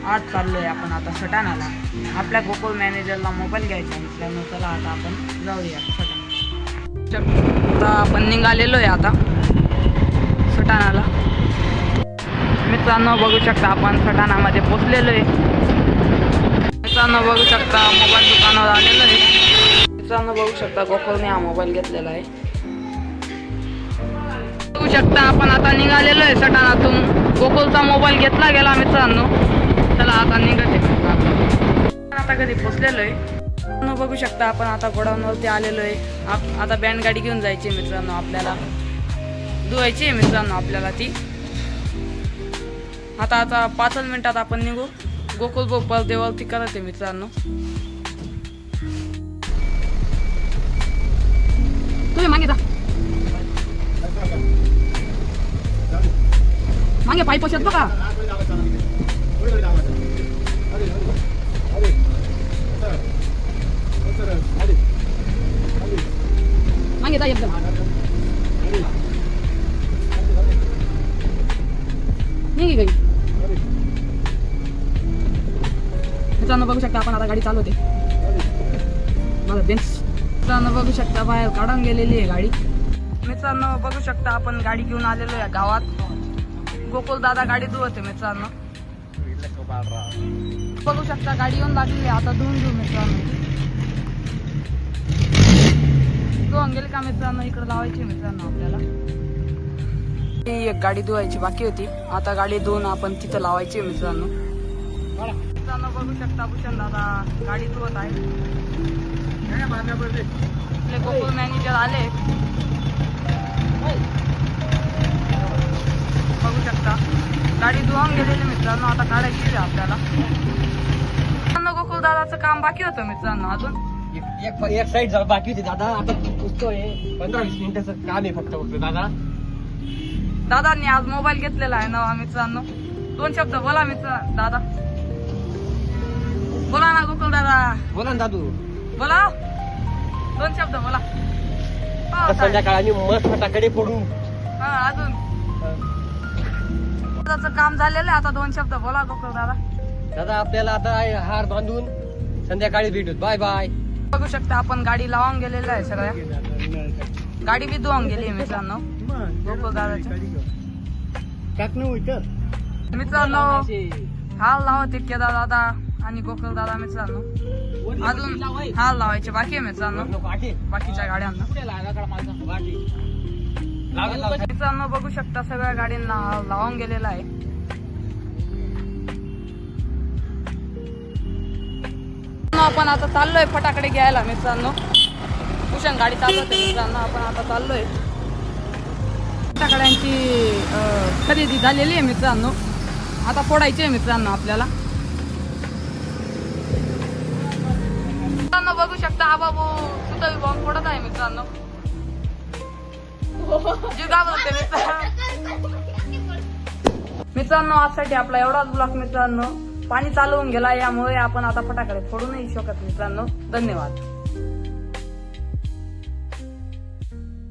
आज चाललोय आपण आता सटाणाला. आपल्या गोकुळ मॅनेजरला मोबाईल घ्यायचा मित्रांनो. चला आता आपण जाऊया सटाणा. आता आपण निघालेलो आहे आता सटाणाला. मित्रांनो बघू शकता आपण सटाणामध्ये पोचलेलो आहे. मित्रांनो बघू शकता मोबाईल दुकानावर आलेलो आहे. मित्रांनो बघू शकता गोकुळने हा मोबाईल घेतलेला आहे. बघू शकता आपण आता निघालेलो आहे सटाणातून. गोकुळचा मोबाईल घेतला गेला मित्रांनो. चला आता निघते आता कधी पोचलेलो आहे. बघू शकता आपण आता गोडाऊनवरती आलेलो आहे. आता बँड गाडी घेऊन जायची मित्रांनो. आपल्याला धुवायची आहे मित्रांनो आपल्याला ती. आता 5 मिनिटात आपण निघू. गोकुळ भोपाळ देवावरती करत आहे मित्रांनो. तुम्ही मागे जा, मागे पाय पोषत बघा. मागे जा एकदम. निघी गई मित्रांनो. बघू शकता आपण आता गाडी चालवते. माझा बेंच मित्रांनो बघू शकता बाहेर काढून गेलेली आहे गाडी. मित्रांनो बघू शकता आपण गाडी घेऊन आलेलो आहे गावात. गोकुळ दादा गाडी धुवते मित्रांनो. बघू शकता गाडी येऊन लागली. आता धुवून घेऊ मित्रांनो. धुवून गेली का मित्रांनो इकडे लावायची मित्रांनो आपल्याला. एक गाडी धुवायची बाकी होती. आता गाडी धुवून आपण तिथं लावायची मित्रांनो. मित्रांनो बघू शकता भूषण दादा गाडी धुवत आहे. आपले गोकुळ मॅनेजर आले. बघू शकता गाडी धुवून गेलेली मित्रांनो. आता काढायची आहे आपल्याला. मित्रांनो गोकुळ दादाचं काम बाकी होतं मित्रांनो. अजून एक साइड बाकी होती दादा. आता पुसतोय. 15-20 मिनिटाचं काम आहे फक्त दादा. दादांनी आज मोबाईल घेतलेला आहे नवा मित्रांनो. 2 शब्द बोला मित्र दादा. बोला ना गोकुळ दादा. बोला ना दादू. बोला 2 शब्द बोला. संध्याकाळी मस्त फटाकडे फोडू. अजून दादाचं काम झालेलं आहे. आता 2 शब्द बोला गोकुळ दादा. दादा आपल्याला आता हार बांधून संध्याकाळी भेटू. Bye bye. बघू शकता आपण गाडी लावून गेलेलं आहे. सगळ्या गाडी बी धुवून गेली आहे मित्रांनो गोकुळ दादाची. मित्रांनो हाल लावते केदार दादा आणि गोकुळ दादा मित्रांनो. अजून हाल लावायचे बाकी आहे मित्रांनो बाकीच्या गाड्यांना. मित्रांनो बघू शकता सगळ्या गाड्यांना हाल लावून गेलेला आहे. आपण आता चाललोय फटाकडे घ्यायला मित्रांनो. भूषण गाडी चालवते मित्रांनो. आपण आता चाललोय. फटाकड्यांची खरेदी झालेली आहे मित्रांनो. आता फोडायची आहे मित्रांनो आपल्याला. मित्रांनो बघू शकता हा बाबू सुद्धा बॉम्ब फोडत आहे मित्रांनो. जीव घाबरते मित्रांनो. आजसाठी आपला एवढाच ब्लॉग मित्रांनो. पाणी चालवून गेला यामुळे आपण आता फटाकडे फोडू नाही शकत मित्रांनो. धन्यवाद.